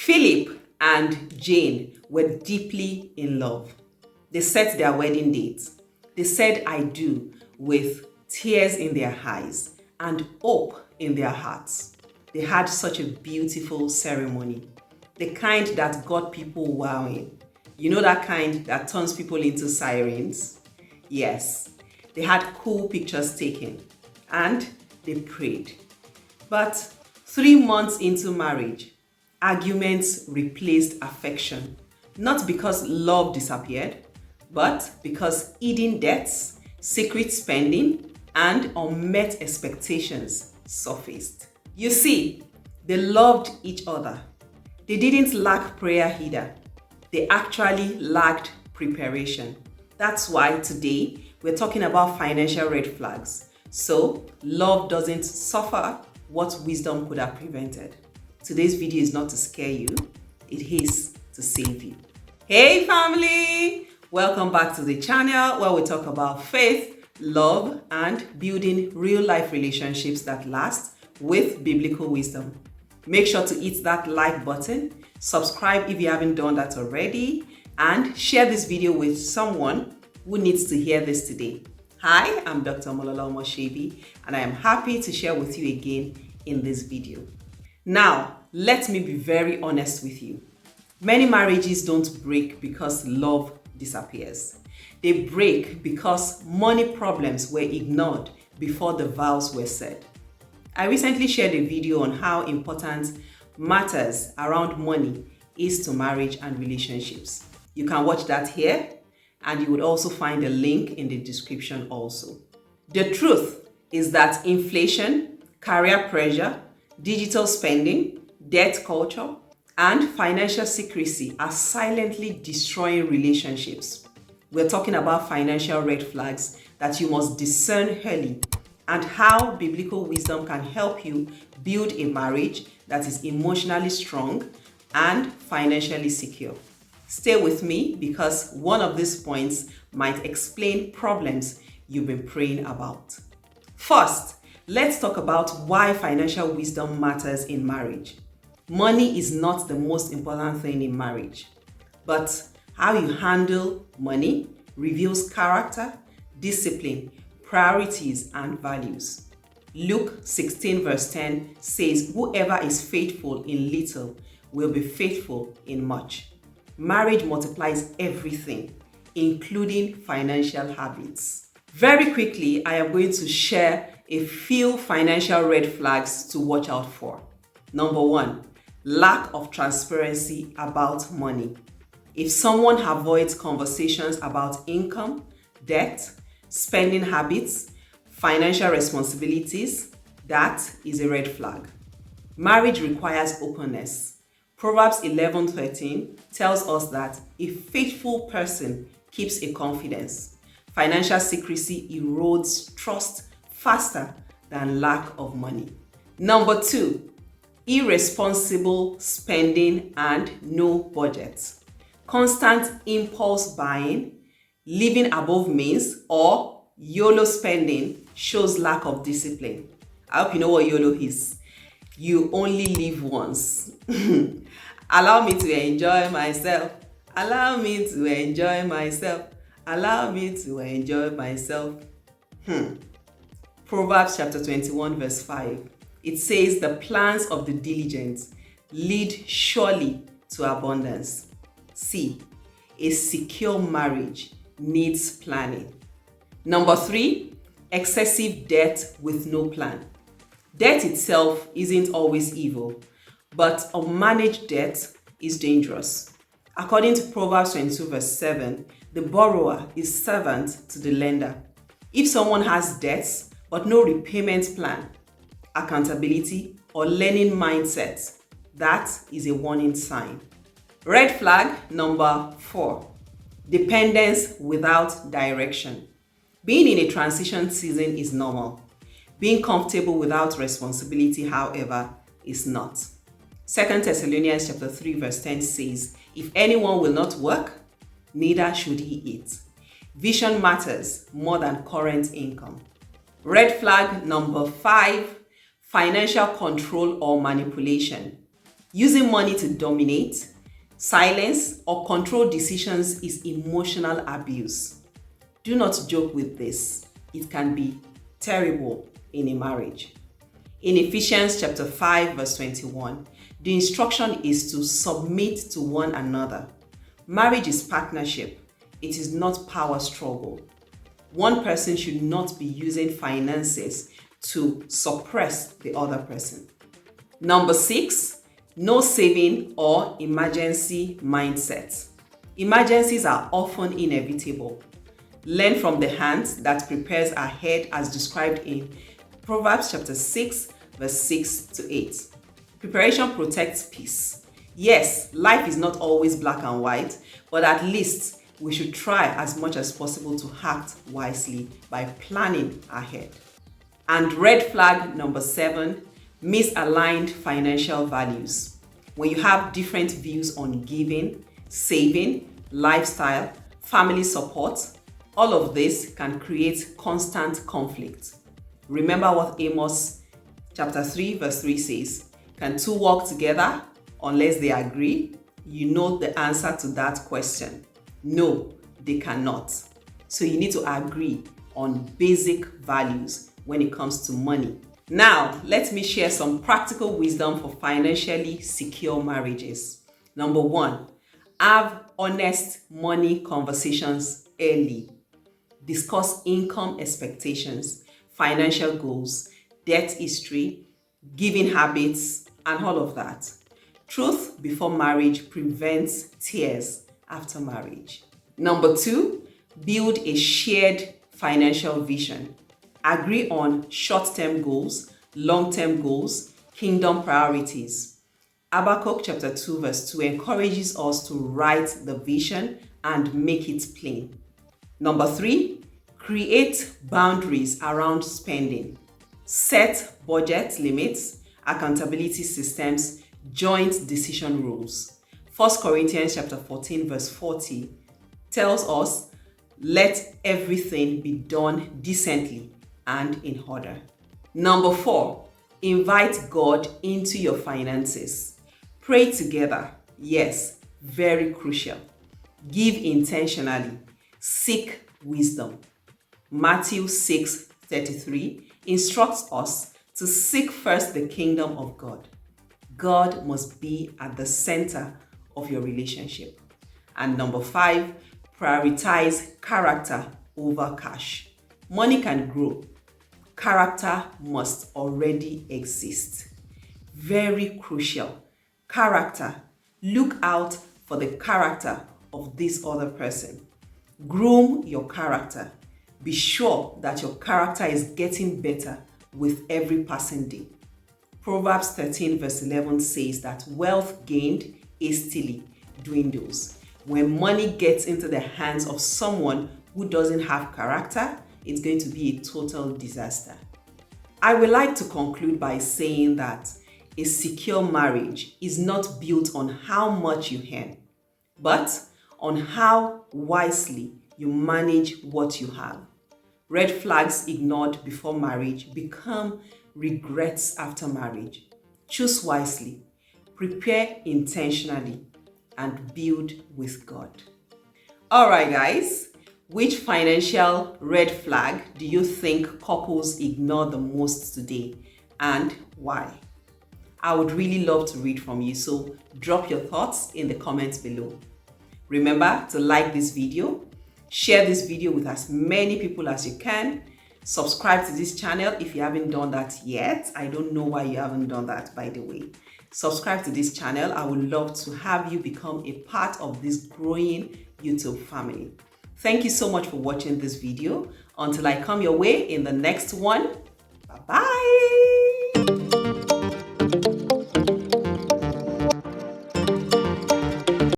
Philip and Jane were deeply in love. They set their wedding date. They said "I do" with tears in their eyes and hope in their hearts. They had such a beautiful ceremony, the kind that got people wowing. You know, that kind that turns people into sirens? Yes, they had cool pictures taken and they prayed. But 3 months into marriage, arguments replaced affection, not because love disappeared, but because hidden debts, secret spending, and unmet expectations surfaced. You see, they loved each other. They didn't lack prayer either. They actually lacked preparation. That's why today we're talking about financial red flags. So, love doesn't suffer what wisdom could have prevented. Today's video is not to scare you, it is to save you. Hey family! Welcome back to the channel where we talk about faith, love, and building real life relationships that last with biblical wisdom. Make sure to hit that like button, subscribe if you haven't done that already, and share this video with someone who needs to hear this today. Hi, I'm Dr. Molola Omoshebi, and I am happy to share with you again in this video. Now, let me be very honest with you. Many marriages don't break because love disappears. They break because money problems were ignored before the vows were said. I recently shared a video on how important matters around money is to marriage and relationships. You can watch that here, and you would also find a link in the description also. The truth is that inflation, career pressure, digital spending, debt culture, and financial secrecy are silently destroying relationships. We're talking about financial red flags that you must discern early and how biblical wisdom can help you build a marriage that is emotionally strong and financially secure. Stay with me because one of these points might explain problems you've been praying about. First, let's talk about why financial wisdom matters in marriage. Money is not the most important thing in marriage, but how you handle money reveals character, discipline, priorities, and values. Luke 16 verse 10 says, "Whoever is faithful in little will be faithful in much." Marriage multiplies everything, including financial habits. Very quickly, I am going to share a few financial red flags to watch out for. Number one, lack of transparency about money. If someone avoids conversations about income, debt, spending habits, financial responsibilities, that is a red flag. Marriage requires openness. Proverbs 11:13 tells us that a faithful person keeps a confidence. Financial secrecy erodes trust faster than lack of money. Number two, irresponsible spending and no budget. Constant impulse buying, living above means, or YOLO spending shows lack of discipline. I hope you know what YOLO is. You only live once. Allow me to enjoy myself. Allow me to enjoy myself. Allow me to enjoy myself. Proverbs chapter 21 verse 5. It says, "The plans of the diligent lead surely to abundance." See, a secure marriage needs planning. Number three, excessive debt with no plan. Debt itself isn't always evil, but unmanaged debt is dangerous. According to Proverbs 22 verse 7, the borrower is servant to the lender. If someone has debts but no repayment plan, accountability, or learning mindset, that is a warning sign. Red flag number 4, dependence without direction. Being in a transition season is normal. Being comfortable without responsibility, however, is not. 2 Thessalonians chapter 3 verse 10 says, "If anyone will not work, neither should he eat." Vision matters more than current income. Red flag number 5, financial control or manipulation. Using money to dominate, silence, or control decisions is emotional abuse. Do not joke with this. It can be terrible in a marriage. In Ephesians chapter 5 verse 21, the instruction is to submit to one another. Marriage is partnership. It is not power struggle. One person should not be using finances to suppress the other person. Number 6, no saving or emergency mindset. Emergencies are often inevitable. Learn from the hand that prepares ahead as described in Proverbs chapter 6 verse 6 to 8. Preparation protects peace. Yes, life is not always black and white, but at least we should try as much as possible to act wisely by planning ahead. And red flag number 7, misaligned financial values. When you have different views on giving, saving, lifestyle, family support, all of this can create constant conflict. Remember what Amos chapter 3 verse 3 says, can two walk together unless they agree? You know the answer to that question. No, they cannot. So you need to agree on basic values when it comes to money. Now, let me share some practical wisdom for financially secure marriages. Number 1, have honest money conversations early. Discuss income expectations, financial goals, debt history, giving habits, and all of that. Truth before marriage prevents tears after marriage. Number 2, build a shared financial vision. Agree on short-term goals, long-term goals, kingdom priorities. Habakkuk chapter 2 verse 2 encourages us to write the vision and make it plain. Number 3, create boundaries around spending. Set budget limits, accountability systems, joint decision rules. 1 Corinthians chapter 14 verse 40 tells us, let everything be done decently and in order. Number 4, invite God into your finances. Pray together. Yes, very crucial. Give intentionally. Seek wisdom. Matthew 6:33 instructs us to seek first the kingdom of God. God must be at the center of your relationship. And number 5, prioritize character over cash. Money can grow. Character must already exist. Very crucial. Character. Look out for the character of this other person. Groom your character. Be sure that your character is getting better with every passing day. Proverbs 13 verse 11 says that wealth gained hastily dwindles. When money gets into the hands of someone who doesn't have character, it's going to be a total disaster. I would like to conclude by saying that a secure marriage is not built on how much you earn, but on how wisely you manage what you have. Red flags ignored before marriage become regrets after marriage. Choose wisely, prepare intentionally, and build with God. All right, guys, which financial red flag do you think couples ignore the most today and why? I would really love to read from you, so drop your thoughts in the comments below. Remember to like this video, share this video with as many people as you can, subscribe to this channel if you haven't done that yet. I don't know why you haven't done that, by the way. Subscribe to this channel. I would love to have you become a part of this growing YouTube family. Thank you so much for watching this video. Until I come your way in the next one, bye-bye.